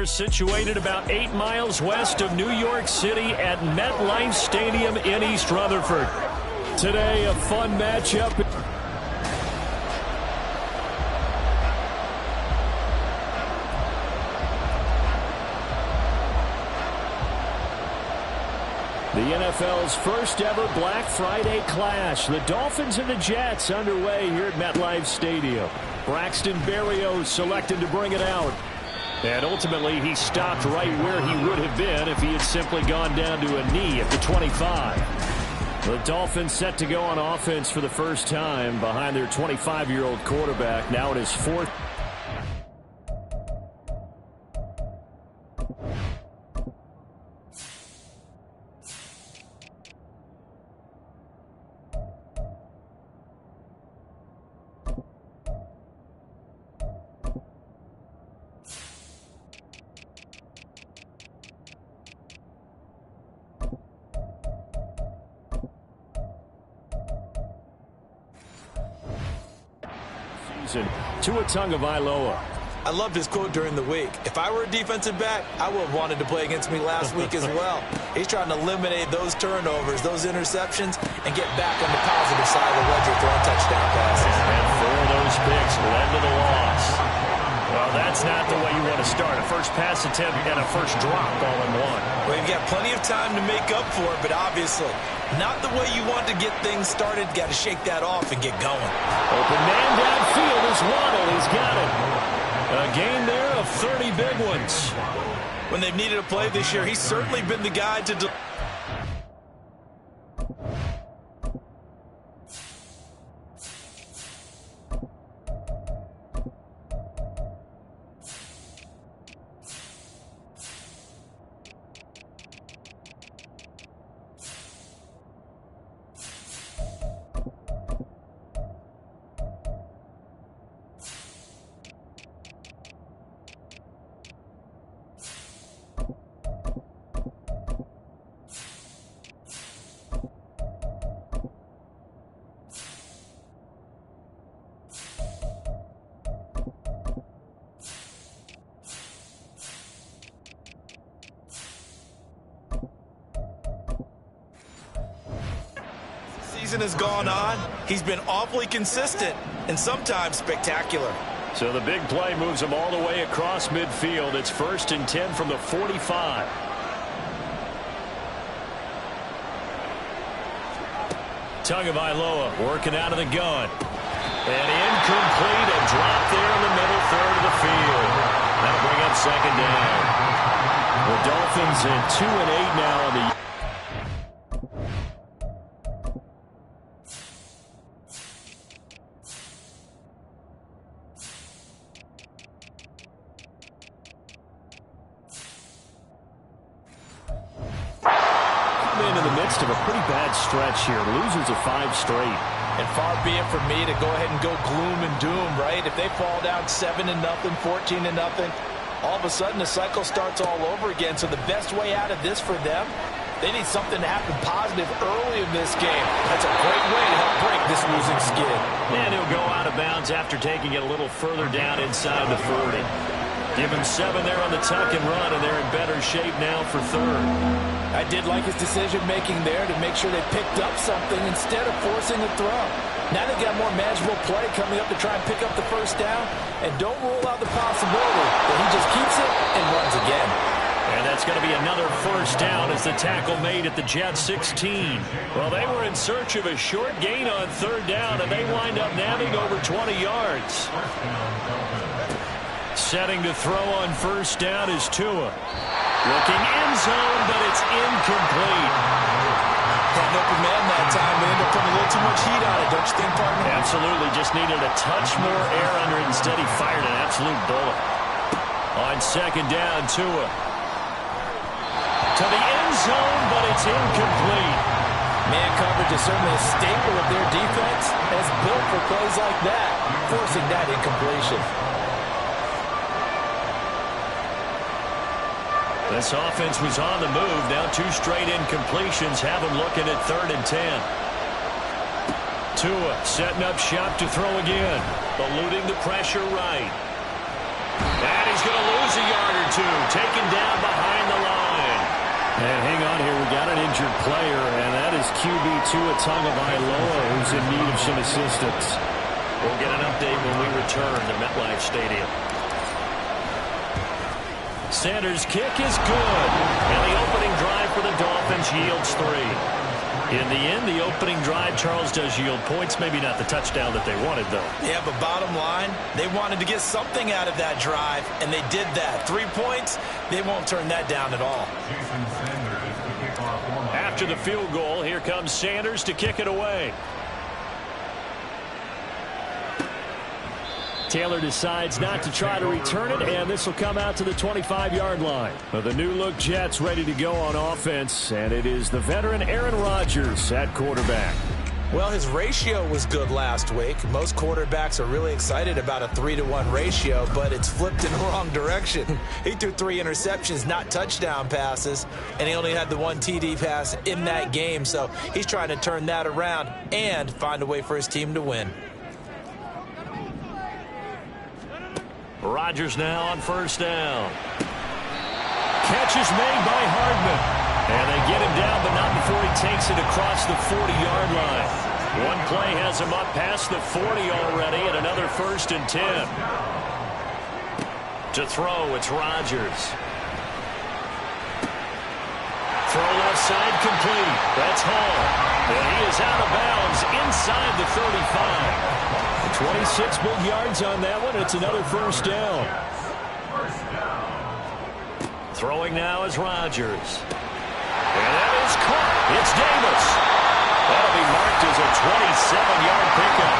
They're situated about 8 miles west of New York City at MetLife Stadium in East Rutherford. Today, a fun matchup. The NFL's first ever Black Friday clash. The Dolphins and the Jets underway here at MetLife Stadium. Braxton Berrios selected to bring it out. And ultimately, he stopped right where he would have been if he had simply gone down to a knee at the 25. The Dolphins set to go on offense for the first time behind their 25-year-old quarterback. Now it is fourth. Tua Tagovailoa. I loved his quote during the week. If I were a defensive back, I would have wanted to play against me last week as well. He's trying to eliminate those turnovers, those interceptions, and get back on the positive side of the ledger throwing touchdown passes. And 4 of those picks led to the loss. Well, that's not the way you want to start. A first pass attempt and a first drop all in one. Well, you've got plenty of time to make up for it, but obviously not the way you want to get things started. Got to shake that off and get going. Open man downfield is Waddle. He's got it. A gain there of 30 big ones. When they've needed a play this year, he's certainly been the guy to has gone on. He's been awfully consistent and sometimes spectacular. So the big play moves him all the way across midfield. It's 1st and 10 from the 45. Tagovailoa working out of the gun. And incomplete, a drop there in the middle third of the field. That'll bring up 2nd down. The Dolphins at 2 and 8 now on the of a pretty bad stretch here. Losers of 5 straight. And far be it from me to go ahead and go gloom and doom, right? If they fall down 7-0, 14-0, all of a sudden the cycle starts all over again. So the best way out of this for them, they need something to happen positive early in this game. That's a great way to help break this losing skid. And he'll go out of bounds after taking it a little further down inside the 40. Give him 7 there on the tuck and run, and they're in better shape now for 3rd. I did like his decision-making there to make sure they picked up something instead of forcing a throw. Now they've got more manageable play coming up to try and pick up the 1st down, and don't rule out the possibility that he just keeps it and runs again. And that's going to be another 1st down as the tackle made at the Jets 16. Well, they were in search of a short gain on 3rd down, and they wind up nabbing over 20 yards. Setting to throw on 1st down is Tua. Looking end zone, but it's incomplete. Had an open man that time. They ended up putting a little too much heat on it, don't you think, partner? Absolutely. Just needed a touch more air under it. Instead, he fired an absolute bullet. On 2nd down, Tua. To the end zone, but it's incomplete. Man coverage is certainly a staple of their defense. It's built for plays like that, forcing that incompletion. This offense was on the move. Now 2 straight incompletions have them looking at 3rd and 10. Tua setting up shop to throw again. Eluding the pressure right. And he's going to lose a yard or two, taken down behind the line. And hang on here, we got an injured player, and that is QB Tua Tagovailoa, who's in need of some assistance. We'll get an update when we return to MetLife Stadium. Sanders' kick is good, and the opening drive for the Dolphins yields 3. In the end, the opening drive, Charles, does yield points. Maybe not the touchdown that they wanted, though. Yeah, but bottom line, they wanted to get something out of that drive, and they did that. 3 points, they won't turn that down at all. After the field goal, here comes Sanders to kick it away. Taylor decides not to try to return it, and this will come out to the 25-yard line. The new-look Jets ready to go on offense, and it is the veteran Aaron Rodgers at quarterback. Well, his ratio was good last week. Most quarterbacks are really excited about a 3-to-1 ratio, but it's flipped in the wrong direction. He threw 3 interceptions, not touchdown passes, and he only had the 1 TD pass in that game, so he's trying to turn that around and find a way for his team to win. Rodgers now on first down. Catch is made by Hardman. And they get him down, but not before he takes it across the 40-yard line. One play has him up past the 40 already, and another 1st and 10. To throw, it's Rodgers. Throw left side complete. That's Hall. And he is out of bounds inside the 35. 26 big yards on that one. It's another 1st down. Throwing now is Rodgers. And that is caught. It's Davis. That'll be marked as a 27-yard pickup.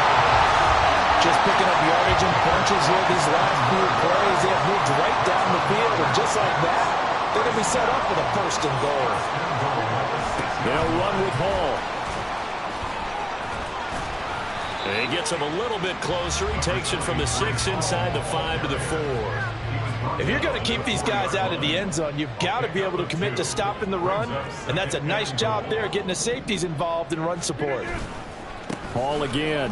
Just picking up yardage and punches here these last few plays. They have moved right down the field, and just like that, they're going to be set up for the 1st and goal. They'll run with Hall. And he gets him a little bit closer. He takes it from the 6 inside the 5 to the 4. If you're going to keep these guys out of the end zone, you've got to be able to commit to stopping the run, and that's a nice job there getting the safeties involved in run support. Hall again.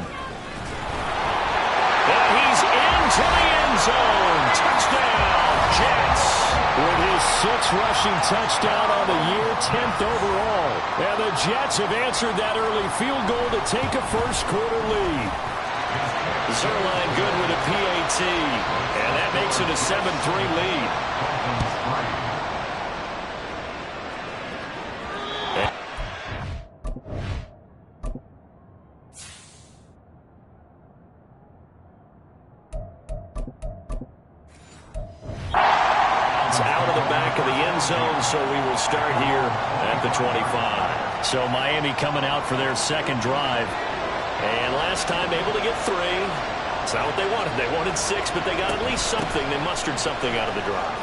And he's into the end zone. Touchdown, Jets. With his 6th rushing touchdown on the year, 10th overall. And the Jets have answered that early field goal to take a first-quarter lead. Zerline good with a PAT, and that makes it a 7-3 lead. It's out of the back of the end zone, so we will start here at the 25. So Miami coming out for their 2nd drive. And last time able to get 3. It's not what they wanted. They wanted 6, but they got at least something. They mustered something out of the drive.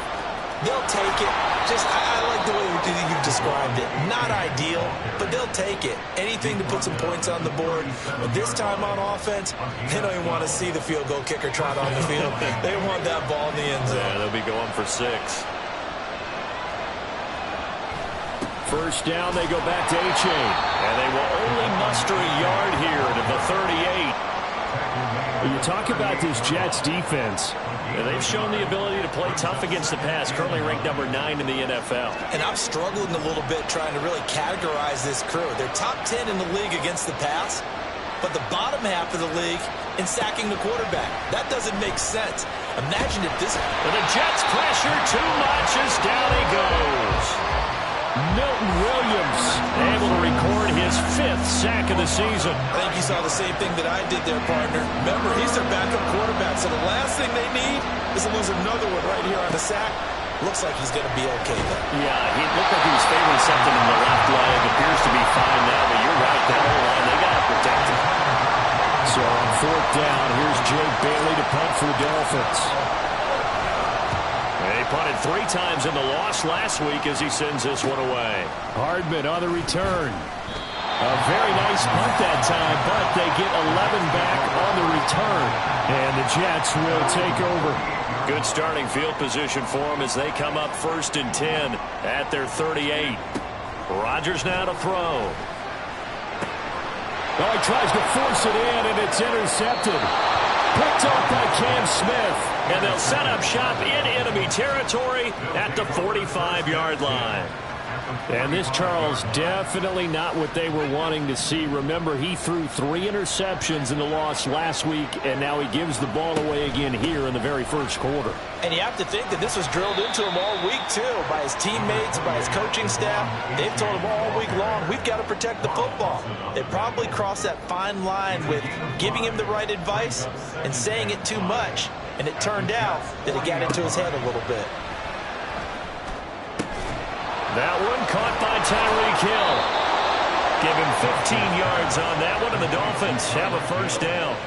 They'll take it. I like the way you described it. Not ideal, but they'll take it. Anything to put some points on the board. But this time on offense, they don't even want to see the field goal kicker trot on the field. They want that ball in the end zone. Yeah, they'll be going for 6. First down, they go back to A-Chain. And they will only muster a yard here to the 38. When you talk about this Jets defense, they've shown the ability to play tough against the pass, currently ranked number 9 in the NFL. And I'm struggling a little bit trying to really categorize this crew. They're top 10 in the league against the pass, but the bottom half of the league in sacking the quarterback. That doesn't make sense. Imagine if this... But the Jets pressure too much as down he goes. Milton Williams able to record his 5th sack of the season. I think you saw the same thing that I did there, partner. Remember, he's their backup quarterback, so the last thing they need is to lose another one right here on the sack. Looks like he's going to be okay, though. Yeah, he looked like he was favoring something in the left leg. Appears to be fine now, but you're right, that whole line, they got to protect him. So on 4th down, here's Jake Bailey to punt for the Dolphins. They punted 3 times in the loss last week as he sends this one away. Hardman on the return. A very nice punt that time, but they get 11 back on the return. And the Jets will take over. Good starting field position for them as they come up 1st and 10 at their 38. Rodgers now to throw. Oh, he tries to force it in, and it's intercepted. Picked off by Cam Smith. And they'll set up shop in enemy territory at the 45-yard line. And this, Charles, definitely not what they were wanting to see. Remember, he threw 3 interceptions in the loss last week, and now he gives the ball away again here in the very first quarter. And you have to think that this was drilled into him all week, too, by his teammates, by his coaching staff. They've told him all week long, we've got to protect the football. They probably crossed that fine line with giving him the right advice and saying it too much. And it turned out that it got into his head a little bit. That one caught by Tyreek Hill. Give him 15 yards on that one, and the Dolphins have a first down.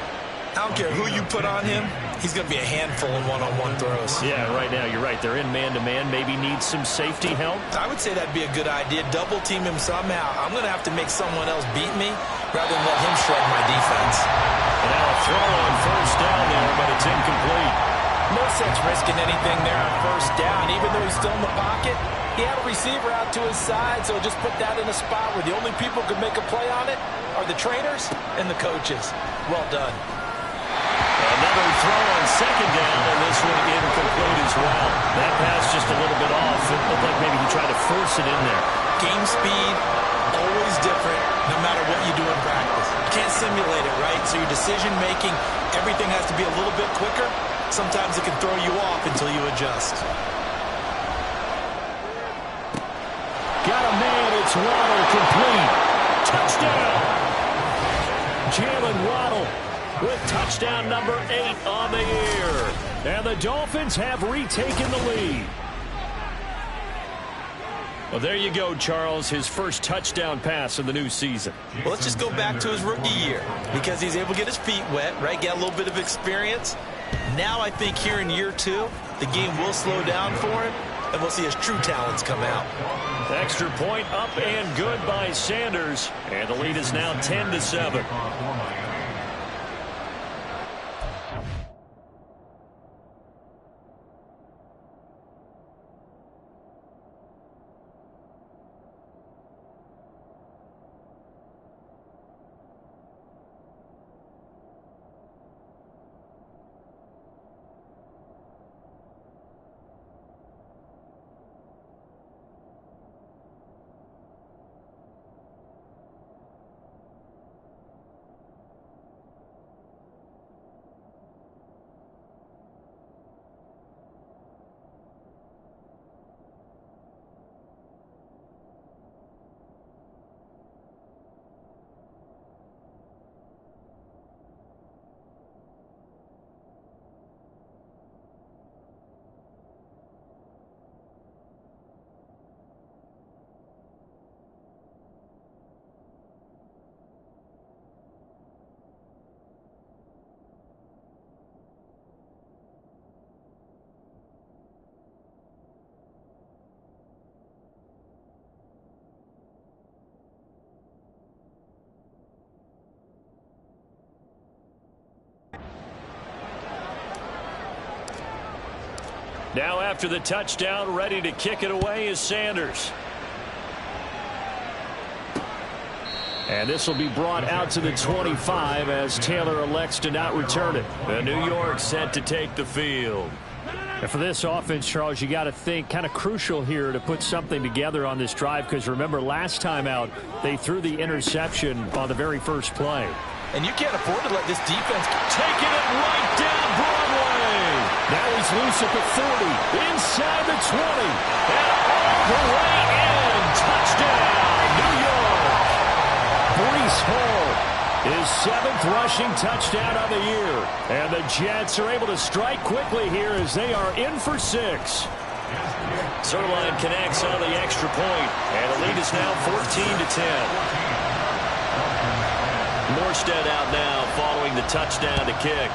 I don't care who you put on him, he's going to be a handful in one-on-one throws. Yeah, right now, you're right. They're in man-to-man. Maybe needs some safety help. I would say that'd be a good idea. Double team him somehow. I'm going to have to make someone else beat me rather than let him shred my defense. And now a throw on first down there, but it's incomplete. No sense risking anything there on first down. Even though he's still in the pocket, he had a receiver out to his side, so just put that in a spot where the only people who could make a play on it are the trainers and the coaches. Well done. Another throw on second down, and this one incomplete as well. That pass just a little bit off. It looked like maybe he tried to force it in there. Game speed, always different, no matter what you do in practice. You can't simulate it, right? So your decision-making, everything has to be a little bit quicker. Sometimes it can throw you off until you adjust. Got a man, it's Waddle, complete. Touchdown! Jalen Waddle with touchdown number 8 on the year. And the Dolphins have retaken the lead. Well, there you go, Charles, his first touchdown pass of the new season. Well, let's just go back to his rookie year because he's able to get his feet wet, right? Get a little bit of experience. Now I think here in year 2, the game will slow down for him, and we'll see his true talents come out. Extra point up and good by Sanders, and the lead is now 10-7. Now after the touchdown, ready to kick it away is Sanders. And this will be brought out to the 25 as Taylor elects to not return it. The New York set to take the field. And for this offense, Charles, you got to think kind of crucial here to put something together on this drive, because remember last time out they threw the interception on the very first play. And you can't afford to let this defense taking it right down Broadway. Now he's loose at the 40, inside the 20, and all the way in. Touchdown, New York. Breece Hall, his 7th rushing touchdown of the year. And the Jets are able to strike quickly here as they are in for 6. Zuerlein connects on the extra point, and the lead is now 14-10. Morstead out now following the touchdown to kick.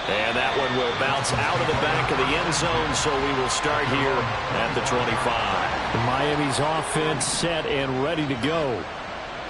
And that one will bounce out of the back of the end zone, so we will start here at the 25. Miami's offense set and ready to go.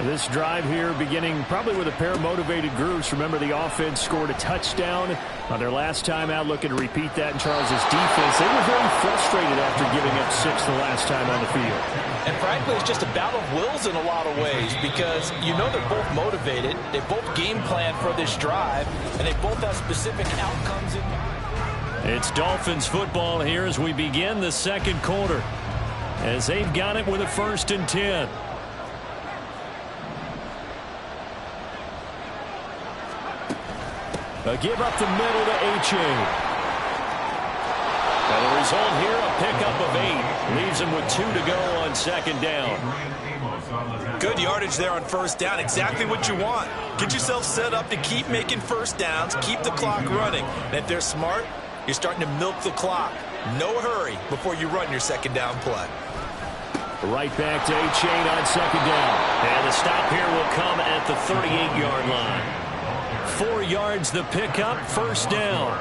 This drive here beginning probably with a pair of motivated groups. Remember, the offense scored a touchdown on their last time out, looking to repeat that in Charles' defense. They were very frustrated after giving up 6 the last time on the field. And frankly, it's just a battle of wills in a lot of ways because you know they're both motivated. They both game plan for this drive, and they both have specific outcomes in mind. It's Dolphins football here as we begin the second quarter, as they've got it with a 1st and 10. A give up the middle to H.A. And the result here, a pickup of 8. Leaves him with 2 to go on 2nd down. Good yardage there on 1st down. Exactly what you want. Get yourself set up to keep making 1st downs, keep the clock running. And if they're smart, you're starting to milk the clock. No hurry before you run your 2nd down play. Right back to A-Chain on 2nd down. And the stop here will come at the 38-yard line. 4 yards the pickup, 1st down.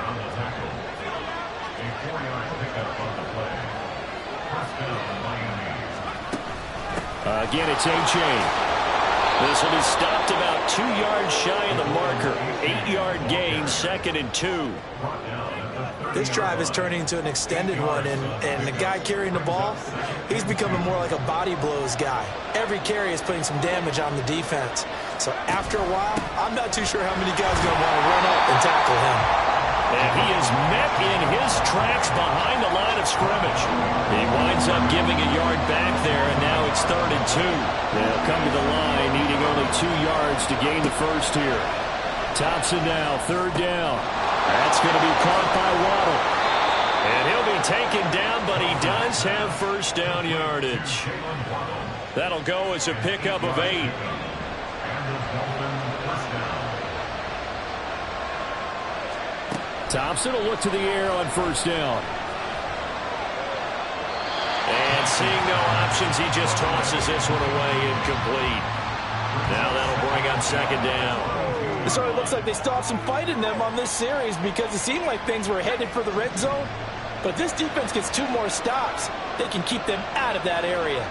Again, it's A-Chain. This will be stopped about 2 yards shy of the marker. 8-yard gain, 2nd and 2. This drive is turning into an extended one, and the guy carrying the ball, he's becoming more like a body blows guy. Every carry is putting some damage on the defense. So after a while, I'm not too sure how many guys are going to want to run up and tackle him. And he is met in his tracks behind the line of scrimmage. He winds up giving a yard back there, and now it's 3rd and 2. They'll come to the line, needing only 2 yards to gain the 1st here. Thompson now, 3rd down. That's going to be caught by Waddle. And he'll be taken down, but he does have 1st down yardage. That'll go as a pickup of 8. Thompson will look to the air on 1st down. And seeing no options, he just tosses this one away, incomplete. Now that'll bring on 2nd down. It sort of looks like they still have some fight in them on this series because it seemed like things were headed for the red zone. But this defense gets 2 more stops. They can keep them out of that area.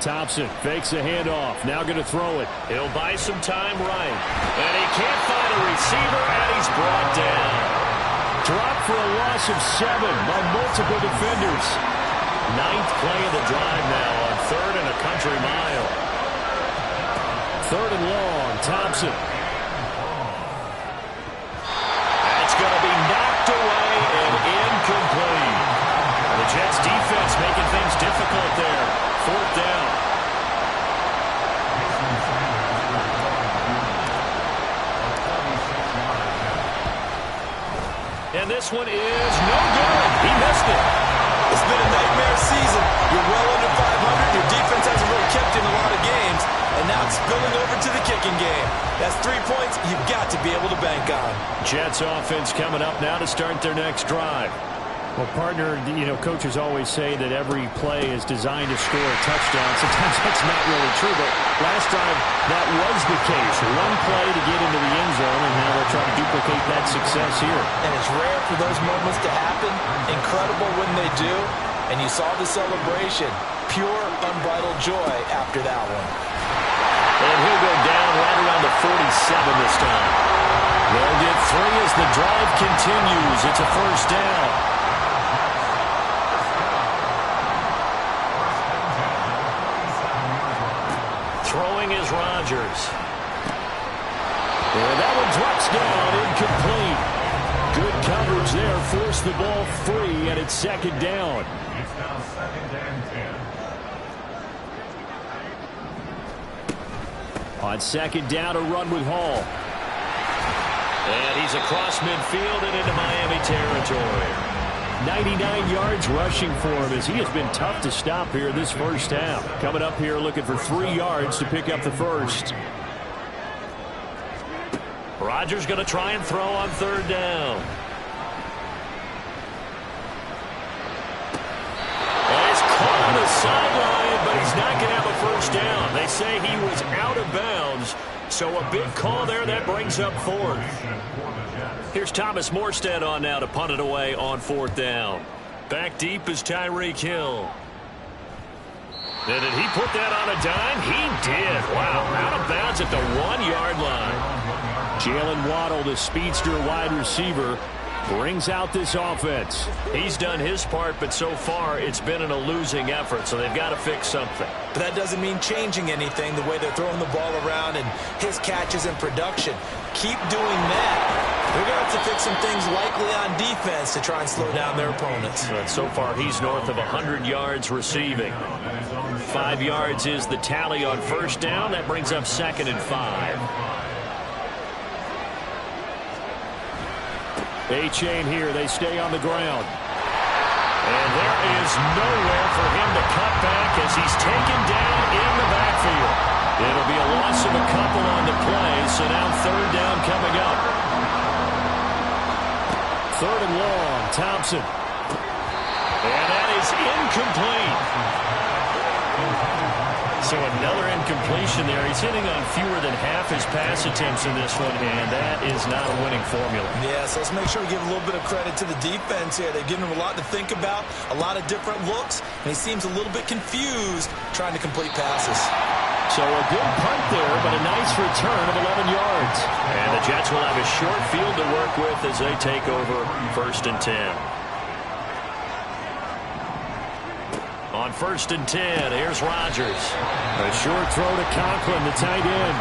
Thompson fakes a handoff. Now going to throw it. He'll buy some time right. And he can't find a receiver, and he's brought down. Dropped for a loss of 7 by multiple defenders. 9th play of the drive now on 3rd and a country mile. 3rd and long, Thompson. That's going to be knocked away and incomplete. The Jets defense making things difficult there. 4th down. And this one is no good. He missed it. It's been a nightmare season. You're well under 500. Your defense hasn't really kept in a lot of games. And now it's spilling over to the kicking game. That's 3 points you've got to be able to bank on. Jets offense coming up now to start their next drive. Well, partner, coaches always say that every play is designed to score a touchdown. Sometimes that's not really true, but last drive that was the case. 1 play to get into the end zone, and now they're trying to duplicate that success here. And it's rare for those moments to happen. Incredible when they do. And you saw the celebration. Pure, unbridled joy after that one. And he'll go down right around the 47 this time. They'll get 3 as the drive continues. It's a 1st down. Throwing is Rodgers. And that one drops down, incomplete. Good coverage there, forced the ball free, and it's 2nd down. It's now 2nd and 10. On 2nd down, a run with Hall. And he's across midfield and into Miami territory. 99 yards rushing for him as he has been tough to stop here this 1st half. Coming up here looking for 3 yards to pick up the 1st. Rodgers going to try and throw on 3rd down. And he's caught on the sideline, but he's not going to have a 1st down. They say he was out of bounds, so a big call there that brings up 4th. Here's Thomas Morstead on now to punt it away on 4th down. Back deep is Tyreek Hill. Did he put that on a dime? He did. Wow, out of bounds at the 1-yard line. Jalen Waddle, the speedster wide receiver, brings out this offense. He's done his part, but so far it's been in a losing effort, so they've got to fix something. But that doesn't mean changing anything, the way they're throwing the ball around and his catches and production. Keep doing that. They're going to have to fix some things likely on defense to try and slow down their opponents. But so far he's north of 100 yards receiving. 5 yards is the tally on first down. That brings up 2nd and 5. A-chain here. They stay on the ground. And there is nowhere for him to cut back as he's taken down in the backfield. It'll be a loss of a couple on the play, so now 3rd down coming up. 3rd and long, Thompson. And that is incomplete. So another incompletion there. He's hitting on fewer than half his pass attempts in this one, and that is not a winning formula. Yes, let's make sure we give a little bit of credit to the defense here. They've given him a lot to think about, a lot of different looks, and he seems a little bit confused trying to complete passes. So a good punt there, but a nice return of 11 yards. And the Jets will have a short field to work with as they take over 1st and 10. On 1st and 10, here's Rodgers. A short throw to Conklin, the tight end.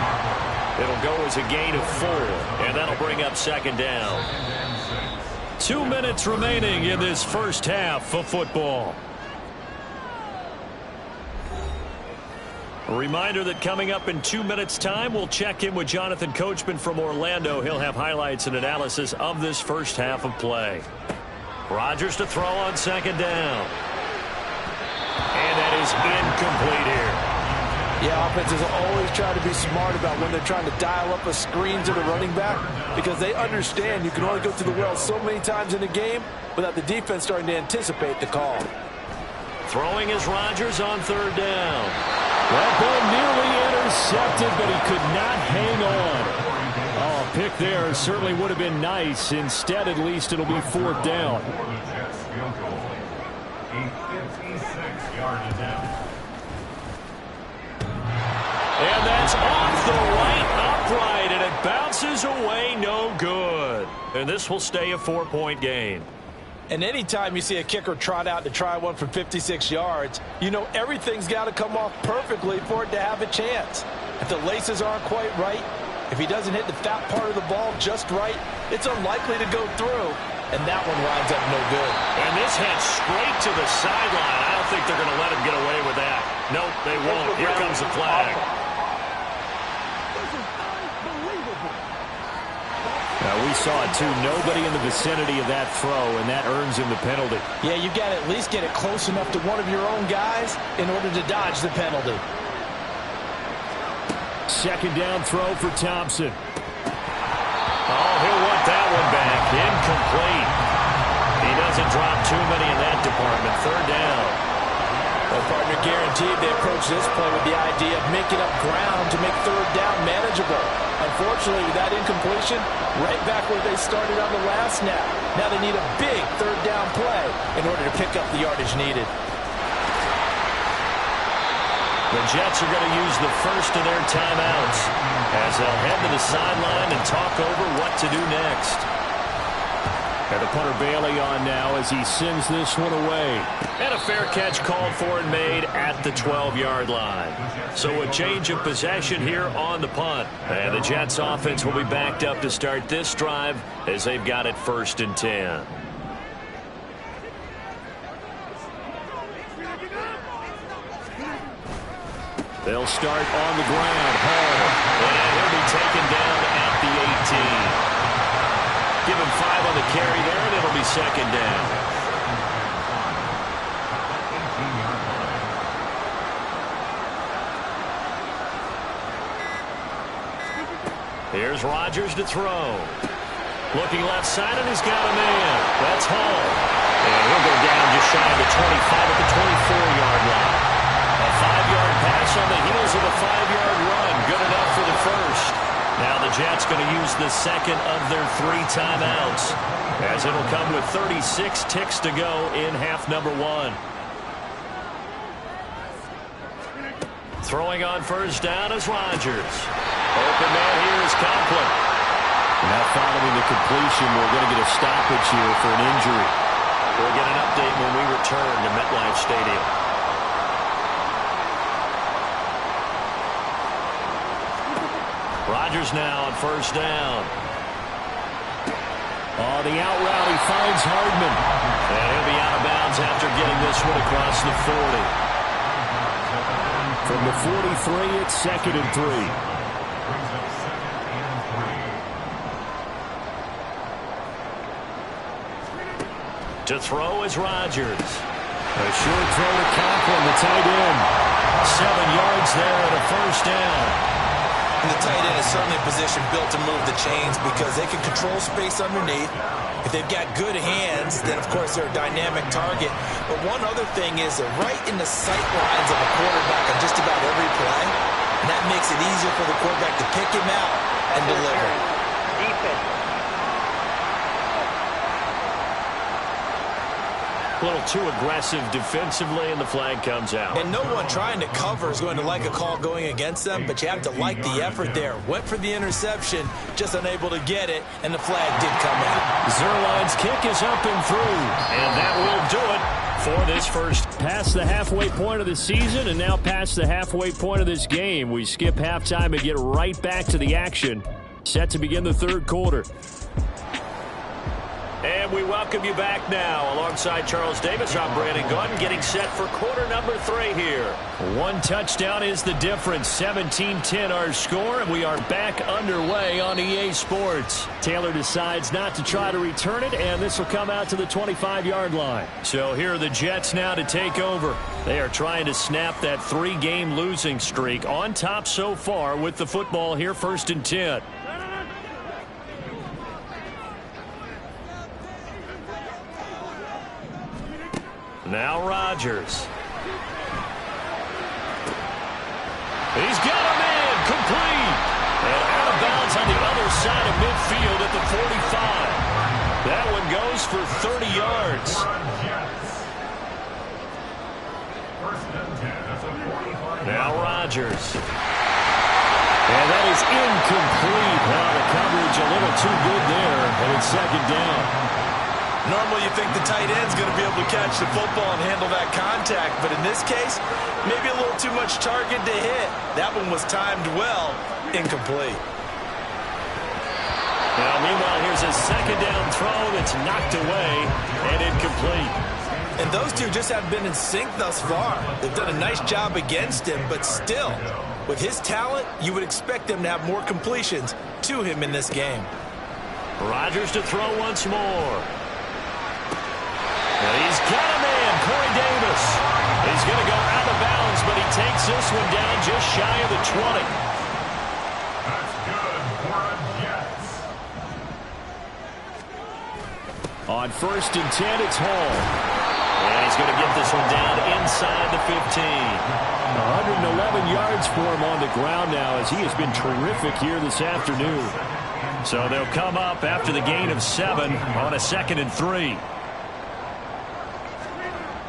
It'll go as a gain of 4, and that'll bring up 2nd down. 2 minutes remaining in this first half of football. A reminder that coming up in 2 minutes' time, we'll check in with Jonathan Coachman from Orlando. He'll have highlights and analysis of this first half of play. Rodgers to throw on 2nd down. And that is incomplete here. Yeah, offenses always try to be smart about when they're trying to dial up a screen to the running back because they understand you can only go to the well so many times in a game without the defense starting to anticipate the call. Throwing is Rodgers on 3rd down. That ball nearly intercepted, but he could not hang on. Oh, a pick there certainly would have been nice. Instead, at least, it'll be 4th down. And that's off the right upright, and it bounces away, no good. And this will stay a 4-point game. And anytime you see a kicker trot out to try one from 56 yards, you know everything's got to come off perfectly for it to have a chance. If the laces aren't quite right, if he doesn't hit the fat part of the ball just right, it's unlikely to go through. And that one winds up no good. And this heads straight to the sideline. I don't think they're going to let him get away with that. Nope, they won't. Here comes the flag. Now, we saw it, too. Nobody in the vicinity of that throw, and that earns him the penalty. Yeah, you got to at least get it close enough to one of your own guys in order to dodge the penalty. 2nd down throw for Thompson. Oh, he'll want that one back. Incomplete. He doesn't drop too many in that department. 3rd down. Well, partner, guaranteed they approach this play with the idea of making up ground to make 3rd down manageable. Unfortunately, with that incompletion, right back where they started on the last snap. Now they need a big 3rd down play in order to pick up the yardage needed. The Jets are going to use the first of their timeouts as they'll head to the sideline and talk over what to do next. And the punter Bailey on now as he sends this one away. And a fair catch called for and made at the 12-yard line. So a change of possession here on the punt. And the Jets offense will be backed up to start this drive as they've got it 1st and 10. They'll start on the ground. Hall. And he'll be taken down at the 18. Give him 5 on the carry there, and it'll be 2nd down. Here's Rodgers to throw. Looking left side, and he's got a man. That's Hall. And he'll go down just shy of the 25 at the 24-yard line. A 5-yard pass on the heels of a 5-yard run. Good enough for the first. Now the Jets going to use the 2nd of their 3 timeouts as it'll come with 36 ticks to go in half number 1. Throwing on first down is Rodgers. Open man here is Conklin. Now following the completion, we're going to get a stoppage here for an injury. We'll get an update when we return to MetLife Stadium. Rodgers now on first down. Oh, the out route, he finds Hardman. And he'll be out of bounds after getting this one across the 40. From the 43, it's 2nd and 3. To throw is Rodgers. A short throw to Conklin, the tight end. 7 yards there and a first down. And the tight end is certainly a position built to move the chains because they can control space underneath. If they've got good hands, then, of course, they're a dynamic target. But one other thing is they're right in the sight lines of a quarterback on just about every play. And that makes it easier for the quarterback to pick him out and deliver. Defense. A little too aggressive defensively, and the flag comes out. And no one trying to cover is going to like a call going against them, but you have to like the effort there. Went for the interception, just unable to get it, and the flag did come out. Zuerlein's kick is up and through, and that will do it for this first. Past the halfway point of the season, and now past the halfway point of this game. We skip halftime and get right back to the action. Set to begin the third quarter. And we welcome you back now. Alongside Charles Davis, I'm Brandon Gaudin, getting set for quarter number 3 here. 1 touchdown is the difference. 17-10 our score, and we are back underway on EA Sports. Taylor decides not to try to return it, and this will come out to the 25-yard line. So here are the Jets now to take over. They are trying to snap that 3-game losing streak. On top so far with the football here, 1st and 10. Now Rodgers. He's got him in, complete. And out of bounds on the other side of midfield at the 45. That one goes for 30 yards. Now Rodgers. And that is incomplete. Now the coverage a little too good there, and it's 2nd down. Normally you think the tight end's going to be able to catch the football and handle that contact, but in this case, maybe a little too much target to hit. That one was timed well, incomplete. Now, meanwhile, here's a 2nd down throw that's knocked away and incomplete. And those two just haven't been in sync thus far. They've done a nice job against him, but still, with his talent, you would expect them to have more completions to him in this game. Rodgers to throw once more. And he's got a man, Corey Davis. He's going to go out of bounds, but he takes this one down just shy of the 20. That's good for a Jets. On 1st and 10, it's Hall. And he's going to get this one down inside the 15. 111 yards for him on the ground now, as he has been terrific here this afternoon. So they'll come up after the gain of 7 on a 2nd and 3.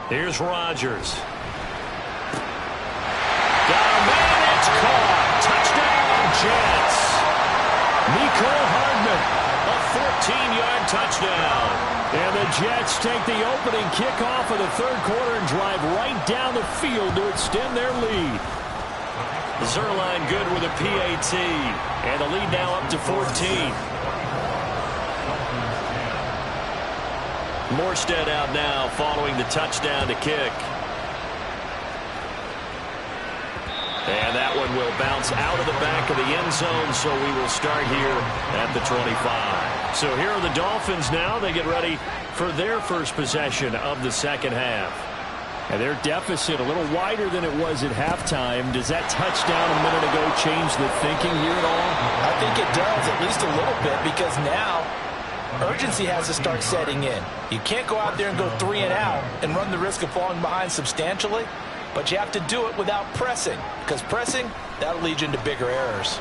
Here's Rodgers. Got a man, it's caught. Touchdown, Jets. Mecole Hardman, a 14-yard touchdown. And the Jets take the opening kickoff of the third quarter and drive right down the field to extend their lead. Zuerlein good with a PAT. And the lead now up to 14. Morstead out now following the touchdown to kick. And that one will bounce out of the back of the end zone, so we will start here at the 25. So here are the Dolphins now. They get ready for their first possession of the second half. And their deficit a little wider than it was at halftime. Does that touchdown a minute ago change the thinking here at all? I think it does, at least a little bit, because now urgency has to start setting in. You can't go out there and go 3 and out and run the risk of falling behind substantially, but you have to do it without pressing, because pressing, that'll lead you into bigger errors.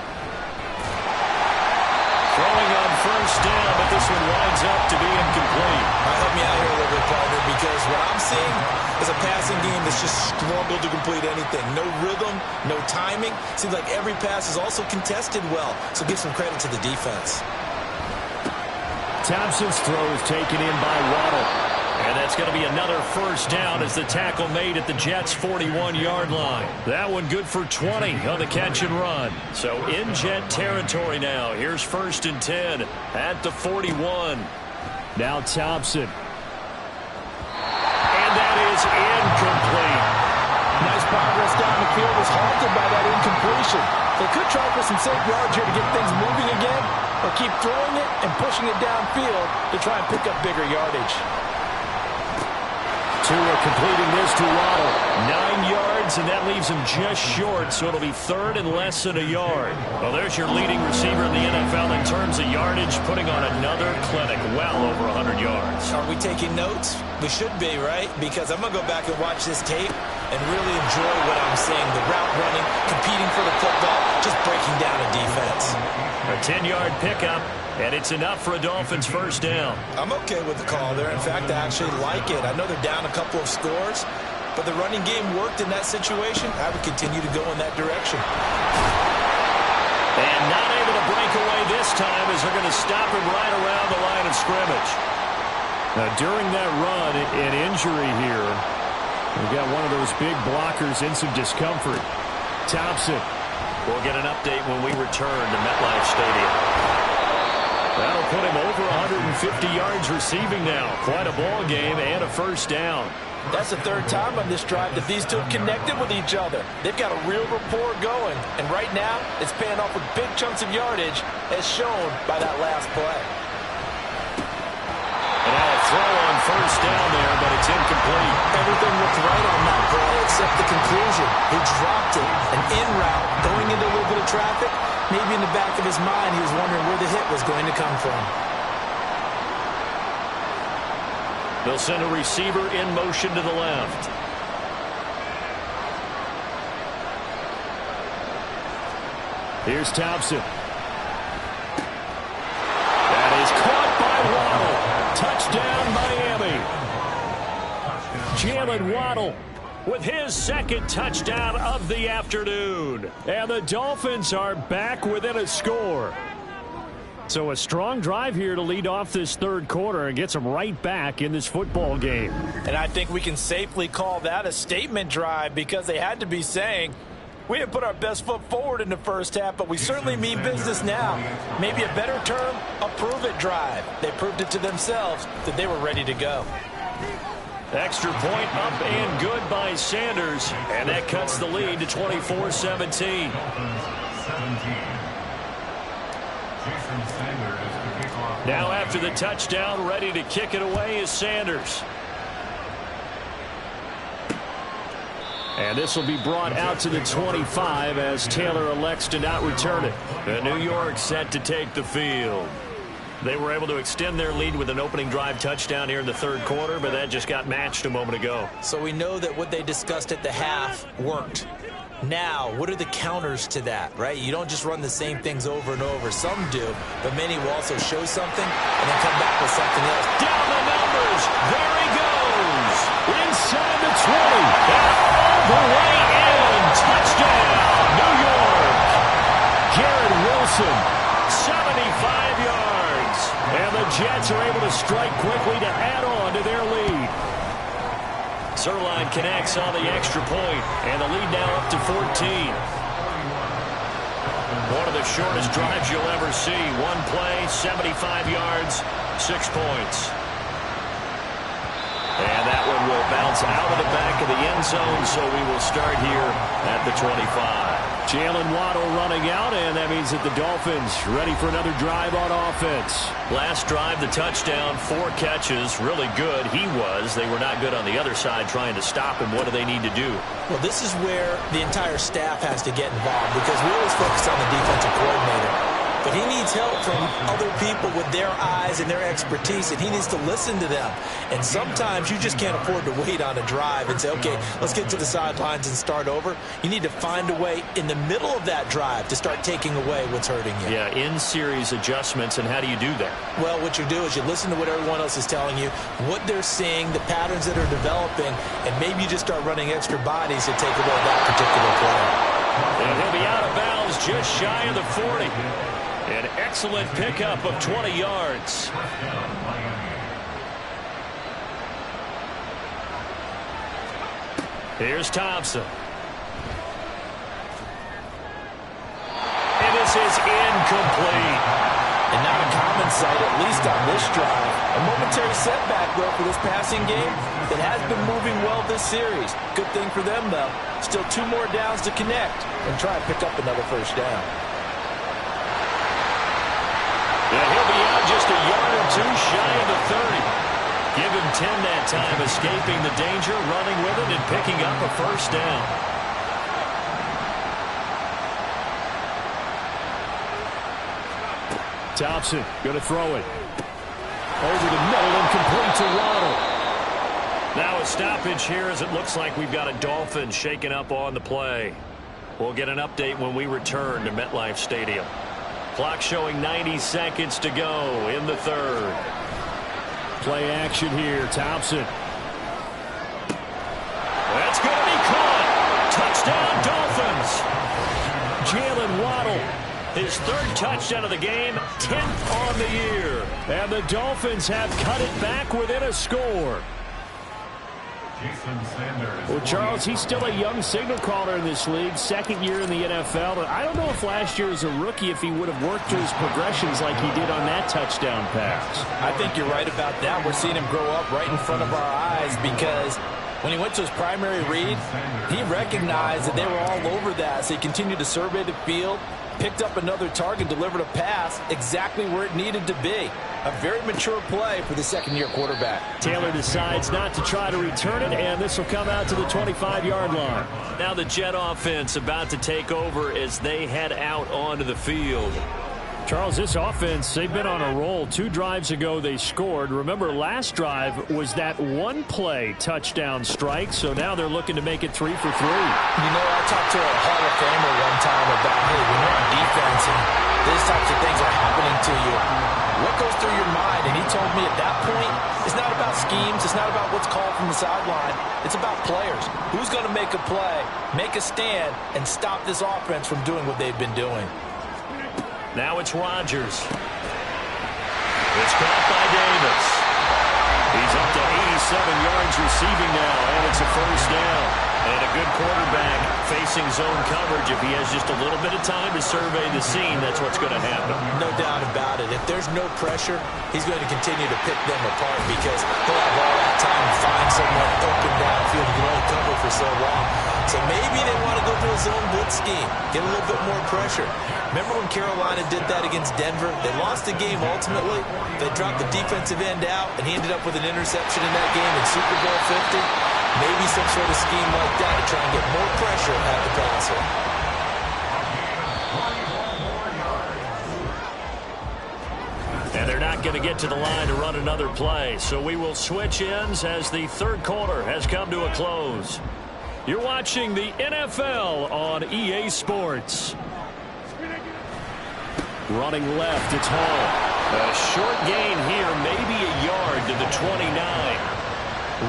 Throwing on first down, but this one winds up to be incomplete. Help me out here a little bit, partner, because what I'm seeing is a passing game that's just struggled to complete anything. No rhythm, no timing. Seems like every pass is also contested well, so give some credit to the defense. Thompson's throw is taken in by Waddle. And that's going to be another first down as the tackle made at the Jets' 41-yard line. That one good for 20 on the catch and run. So in Jet territory now. Here's 1st and 10 at the 41. Now Thompson. And that is incomplete. Nice progress down the field was halted by that incompletion. They could try for some safe yards here to get things moving again, or keep throwing it and pushing it downfield to try and pick up bigger yardage. Tua completing this to Waddle. 9 yards, and that leaves him just short, so it'll be 3rd and less than a yard. Well, there's your leading receiver in the NFL in terms of yardage, putting on another clinic, well over 100 yards. Are we taking notes? We should be, right? Because I'm going to go back and watch this tape and really enjoy what I'm seeing. The route running, competing for the football, just breaking down a defense. A 10-yard pickup. And it's enough for a Dolphins first down. I'm okay with the call there. In fact, I actually like it. I know they're down a couple of scores, but the running game worked in that situation. I would continue to go in that direction. And not able to break away this time as they're going to stop him right around the line of scrimmage. Now, during that run, an injury here. We've got one of those big blockers in some discomfort. Thompson. We'll get an update when we return to MetLife Stadium. That'll put him over 150 yards receiving now. Quite a ball game and a first down. That's the 3rd time on this drive that these two have connected with each other. They've got a real rapport going. And right now, it's paying off with big chunks of yardage, as shown by that last play. And now a throw on first down there, but it's incomplete. Everything looked right on that play except the conclusion. He dropped it. An in route, going into a little bit of traffic. Maybe in the back of his mind, he was wondering where the hit was going to come from. They'll send a receiver in motion to the left. Here's Thompson. That is caught by Waddle. Touchdown, Miami. Jalen Waddle with his 2nd touchdown of the afternoon. And the Dolphins are back within a score. So a strong drive here to lead off this 3rd quarter and gets them right back in this football game. And I think we can safely call that a statement drive, because they had to be saying, we didn't put our best foot forward in the first half, but we certainly mean business now. Maybe a better term, a prove-it drive. They proved it to themselves that they were ready to go. Extra point up and good by Sanders. And that cuts the lead to 24-17. Now after the touchdown, ready to kick it away is Sanders. And this will be brought out to the 25 as Taylor elects to not return it. The New York set to take the field. They were able to extend their lead with an opening drive touchdown here in the 3rd quarter, but that just got matched a moment ago. So we know that what they discussed at the half worked. Now, what are the counters to that, right? You don't just run the same things over and over. Some do, but many will also show something and then come back with something else. Down the numbers. There he goes. Inside the 20. All the way in. Touchdown, New York. Garrett Wilson, 75 yards. And the Jets are able to strike quickly to add on to their lead. Zuerlein connects on the extra point, and the lead now up to 14. One of the shortest drives you'll ever see. One play, 75 yards, 6 points. And that one will bounce out of the back of the end zone, so we will start here at the 25. Jalen Waddle running out, and that means that the Dolphins ready for another drive on offense. Last drive, the touchdown, 4 catches, really good. He was. They were not good on the other side trying to stop him. What do they need to do? Well, this is where the entire staff has to get involved, because we always focus on the defensive coordinator. but he needs help from other people with their eyes and their expertise, and he needs to listen to them. And sometimes you just can't afford to wait on a drive and say, okay, let's get to the sidelines and start over. You need to find a way in the middle of that drive to start taking away what's hurting you. Yeah, in-series adjustments, and how do you do that? Well, what you do is you listen to what everyone else is telling you, what they're seeing, the patterns that are developing, and maybe you just start running extra bodies to take away that particular play. And he'll be out of bounds just shy of the 40. An excellent pickup of 20 yards. Here's Thompson. And this is incomplete. And not a common sight, at least on this drive. A momentary setback, though, for this passing game that has been moving well this series. Good thing for them, though. Still 2 more downs to connect and try to pick up another first down. Yeah, he'll be out just a yard or 2 shy of the 30. Give him 10 that time, escaping the danger, running with it, and picking up a first down. Thompson going to throw it. Over the middle and complete to Waddle. Now a stoppage here as it looks like we've got a Dolphin shaken up on the play. We'll get an update when we return to MetLife Stadium. Clock showing 90 seconds to go in the third. Play action here. Thompson. That's going to be caught. Touchdown Dolphins. Jalen Waddle. His 3rd touchdown of the game, 10th on the year. And the Dolphins have cut it back within a score. Jason Sanders. Well, Charles, he's still a young signal caller in this league, 2nd year in the NFL. But I don't know if last year as a rookie, if he would have worked through his progressions like he did on that touchdown pass. I think you're right about that. We're seeing him grow up right in front of our eyes because when he went to his primary read, he recognized that they were all over that. So he continued to survey the field, picked up another target, delivered a pass exactly where it needed to be. A very mature play for the 2nd-year quarterback. Taylor decides not to try to return it, and this will come out to the 25-yard line. Now the Jet offense about to take over as they head out onto the field. Charles, this offense, they've been on a roll. 2 drives ago, they scored. Remember, last drive was that 1-play touchdown strike, so now they're looking to make it 3 for 3. You know, I talked to a Hall of Famer one time about, hey, when you're on defense and these types of things are happening to you, what goes through your mind? And he told me at that point, it's not about schemes. It's not about what's called from the sideline. It's about players. Who's going to make a play, make a stand, and stop this offense from doing what they've been doing? Now it's Rodgers. It's caught by Davis. He's up to 87 yards receiving now, and it's a first down. And a good quarterback facing zone coverage. If he has just a little bit of time to survey the scene, that's what's going to happen. No doubt about it. If there's no pressure, he's going to continue to pick them apart because he'll have all that time to find someone open downfield. You can only cover for so long. So maybe they want to go to a zone blitz scheme, get a little bit more pressure. Remember when Carolina did that against Denver? They lost the game ultimately. They dropped the defensive end out, and he ended up with an interception in that game in Super Bowl 50. Maybe some sort of scheme like that to try and get more pressure at the passer. And they're not going to get to the line to run another play. So we will switch ends as the 3rd quarter has come to a close. You're watching the NFL on EA Sports. Running left, it's Hall. A short gain here, maybe a yard to the 29.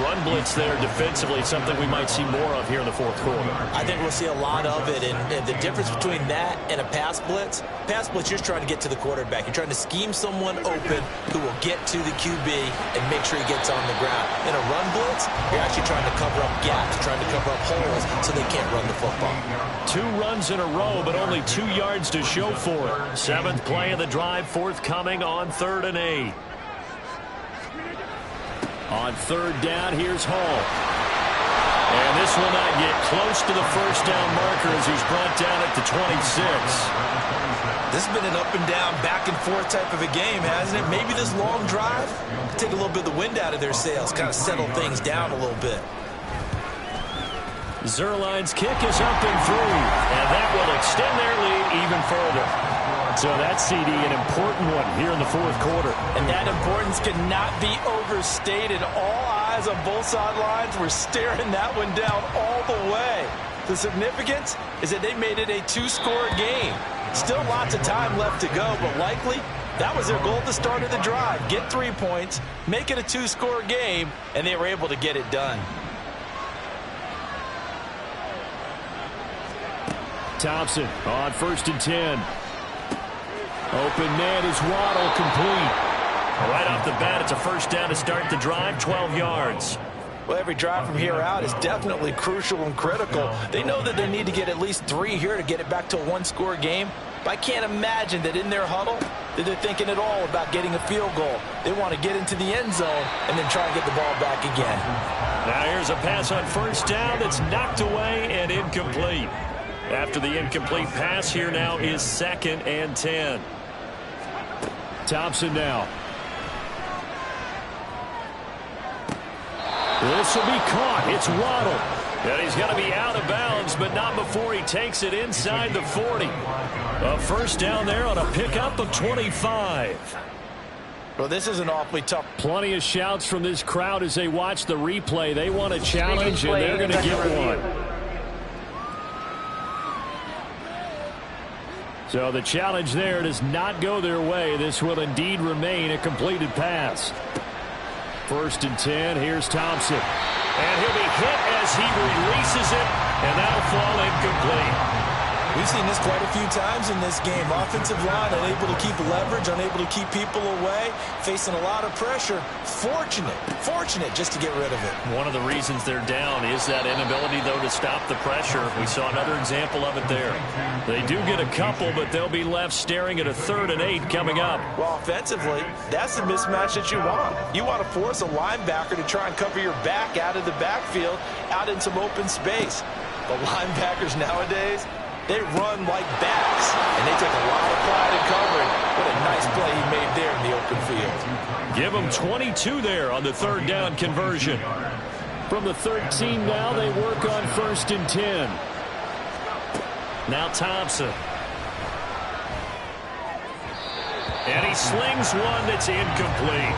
Run blitz there defensively, something we might see more of here in the 4th quarter. I think we'll see a lot of it, and the difference between that and a pass blitz, you're just trying to get to the quarterback. You're trying to scheme someone open who will get to the QB and make sure he gets on the ground. In a run blitz, you're actually trying to cover up gaps, trying to cover up holes so they can't run the football. 2 runs in a row, but only 2 yards to show for it. 7th play of the drive, forthcoming on 3rd and 8. On 3rd down, here's Hall. And this will not get close to the first down marker as he's brought down at the 26. This has been an up and down, back and forth type of a game, hasn't it? Maybe this long drive take a little bit of the wind out of their sails, kind of settle things down a little bit. Zuerlein's kick is up and through, and that will extend their lead even further. So that CD, an important one here in the fourth quarter. And that importance cannot be overstated. All eyes on both sidelines were staring that one down all the way. The significance is that they made it a two-score game. Still lots of time left to go, but likely that was their goal at the start of the drive. Get 3 points, make it a two-score game, and they were able to get it done. Thompson on 1st and 10. Open man is Waddle, complete. Right off the bat, it's a first down to start the drive, 12 yards. Well, every drive from here out is definitely crucial and critical. They know that they need to get at least 3 here to get it back to a one-score game. But I can't imagine that in their huddle that they're thinking at all about getting a field goal. They want to get into the end zone and then try and get the ball back again. Now here's a pass on first down that's knocked away and incomplete. After the incomplete pass, here now is 2nd and 10. Thompson now. This will be caught. It's Waddle. And he's got to be out of bounds, but not before he takes it inside the 40. A first down there on a pickup of 25. Well, this is an awfully tough. Plenty of shouts from this crowd as they watch the replay. They want a challenge, and they're going to get one. So the challenge there does not go their way. This will indeed remain a completed pass. 1st and 10. Here's Thompson. And he'll be hit as he releases it, and that'll fall incomplete. We've seen this quite a few times in this game. Offensive line unable to keep leverage, unable to keep people away, facing a lot of pressure. Fortunate just to get rid of it. One of the reasons they're down is that inability, though, to stop the pressure. We saw another example of it there. They do get a couple, but they'll be left staring at a 3rd and 8 coming up. Well, offensively, that's the mismatch that you want. You want to force a linebacker to try and cover your back out of the backfield, out in some open space. The linebackers nowadays, they run like bats, and they take a lot of pride in covering. What a nice play he made there in the open field. Give them 22 there on the 3rd down conversion. From the 13 now, they work on 1st and 10. Now Thompson. And he slings one that's incomplete.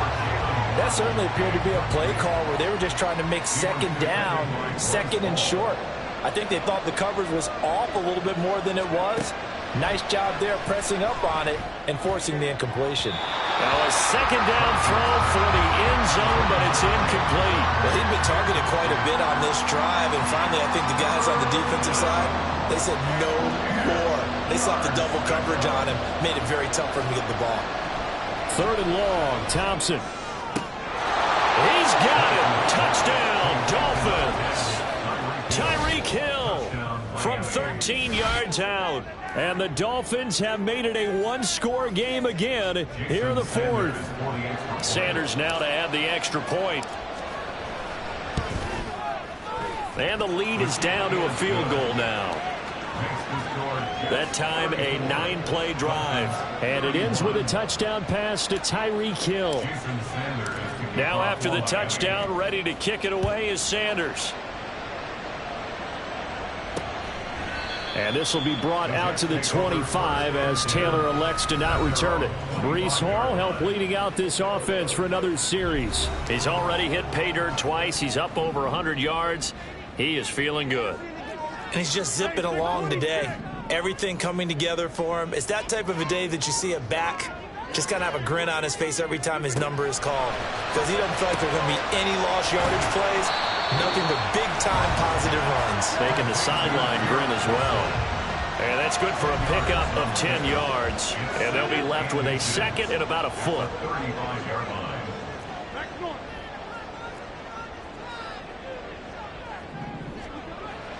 That certainly appeared to be a play call where they were just trying to make 2nd down, 2nd and short. I think they thought the coverage was off a little bit more than it was. Nice job there pressing up on it and forcing the incompletion. Now a 2nd down throw for the end zone, but it's incomplete. Well, he'd been targeted quite a bit on this drive, and finally I think the guys on the defensive side, they said no more. They slapped the double coverage on him, made it very tough for him to get the ball. 3rd and long, Thompson. He's got him. Touchdown, Dolphins. Tyreek Hill from 13 yards out. And the Dolphins have made it a one-score game again here in the 4th. Sanders now to add the extra point. And the lead is down to a field goal now. That time a 9-play drive. And it ends with a touchdown pass to Tyreek Hill. Now after the touchdown, ready to kick it away is Sanders. And this will be brought out to the 25 as Taylor elects to not return it. Breece Hall helped leading out this offense for another series. He's already hit pay dirt twice. He's up over 100 yards. He is feeling good. And he's just zipping along today. Everything coming together for him. It's that type of a day that you see a back just kind of have a grin on his face every time his number is called. Because he doesn't feel like there's going to be any lost yardage plays. Nothing but big-time positive runs. Making the sideline grin as well. And that's good for a pickup of 10 yards. And they'll be left with a 2nd and about a foot.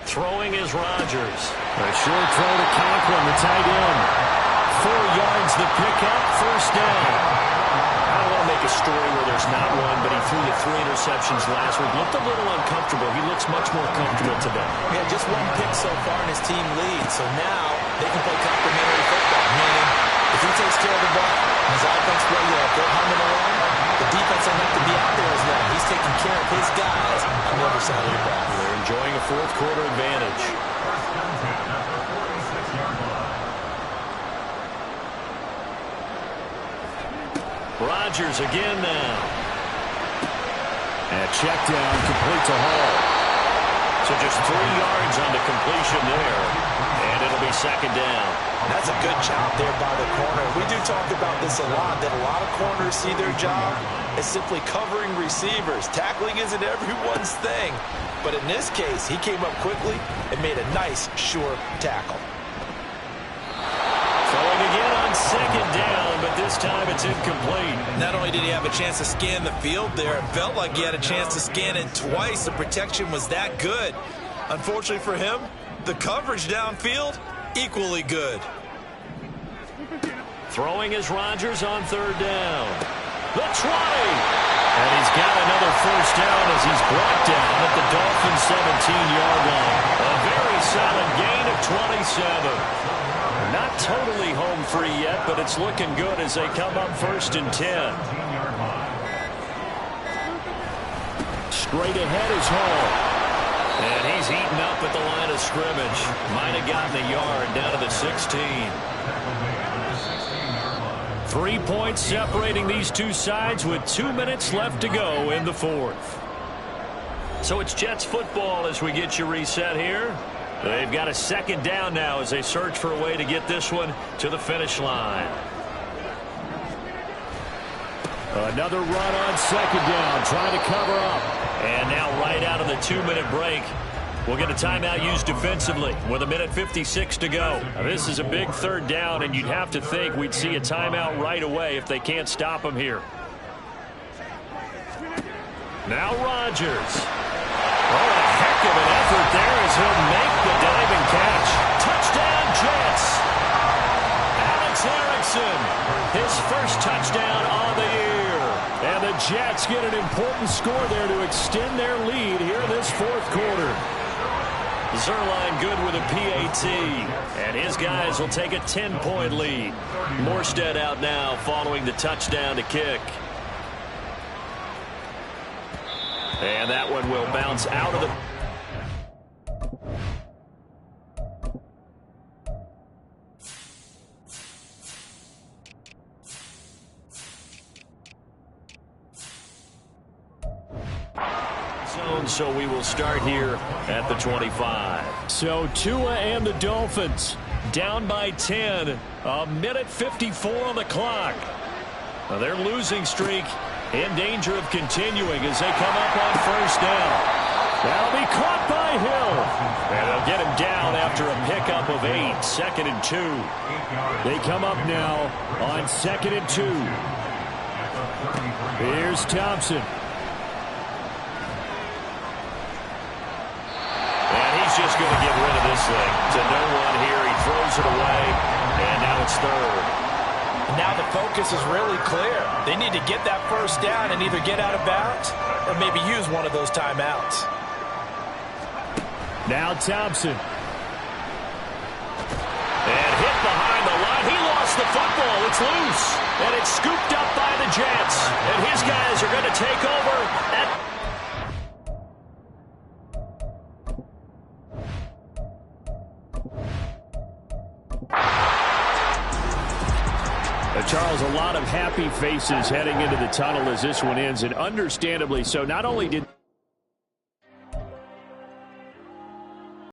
Throwing is Rodgers. A short throw to Conklin, the tight end. 4 yards the pickup, 1st down. I don't want to make a story where there's not one, but he threw the 3 interceptions last week. Looked a little uncomfortable. He looks much more comfortable today. Yeah, just 1 pick so far and his team leads. So now they can play complementary football. Meaning, if he takes care of the ball, his offense will, they're humming along. The defense doesn't have to be out there as long. He's taking care of his guys on the other side of the ball. They're enjoying a 4th quarter advantage. Rodgers again now. And check down, complete to Hall. So just 3 yards on the completion there. And it'll be second down. That's a good job there by the corner. We do talk about this a lot, that a lot of corners see their job as simply covering receivers. Tackling isn't everyone's thing. But in this case, he came up quickly and made a nice, sure tackle. Throwing again on second down, but this time it's incomplete. Not only did he have a chance to scan the field there, it felt like he had a chance to scan it twice. The protection was that good. Unfortunately for him, the coverage downfield, equally good. Throwing is Rodgers on third down. The 20. And he's got another first down as he's brought down at the Dolphins' 17-yard line. A very solid gain of 27. Not totally home free yet, but it's looking good as they come up first and 10. Straight ahead is Hall. And he's eaten up at the line of scrimmage. Might have gotten a yard down to the 16. 3 points separating these two sides with 2 minutes left to go in the fourth. So it's Jets football as we get you reset here. They've got a second down now as they search for a way to get this one to the finish line. Another run on second down, trying to cover up. And now right out of the 2-minute break, we'll get a timeout used defensively with 1:56 to go. Now, this is a big third down, and you'd have to think we'd see a timeout right away if they can't stop him here. Now Rodgers. Oh, a heck of an effort there as he'll make the diving catch. Touchdown, Jets. Alex Erickson, his first touchdown on the year. And the Jets get an important score there to extend their lead here in this fourth quarter. Zuerlein good with a PAT. And his guys will take a 10-point lead. Morstead out now following the touchdown to kick. And that one will bounce out of the... zone, so we will start here at the 25. So Tua and the Dolphins down by 10. 1:54 on the clock. Now their losing streak in danger of continuing as they come up on first down. That'll be caught by Hill. And they'll get him down after a pickup of 8. 2nd and 2. They come up now on 2nd and 2. Here's Thompson. And he's just going to get rid of this thing. To no one here. He throws it away. And now it's 3rd. Now the focus is really clear. They need to get that first down and either get out of bounds or maybe use one of those timeouts. Now Thompson. And hit behind the line. He lost the football. It's loose. And it's scooped up by the Jets. And his guys are going to take over at... Charles, a lot of happy faces heading into the tunnel as this one ends, and understandably so. Not only did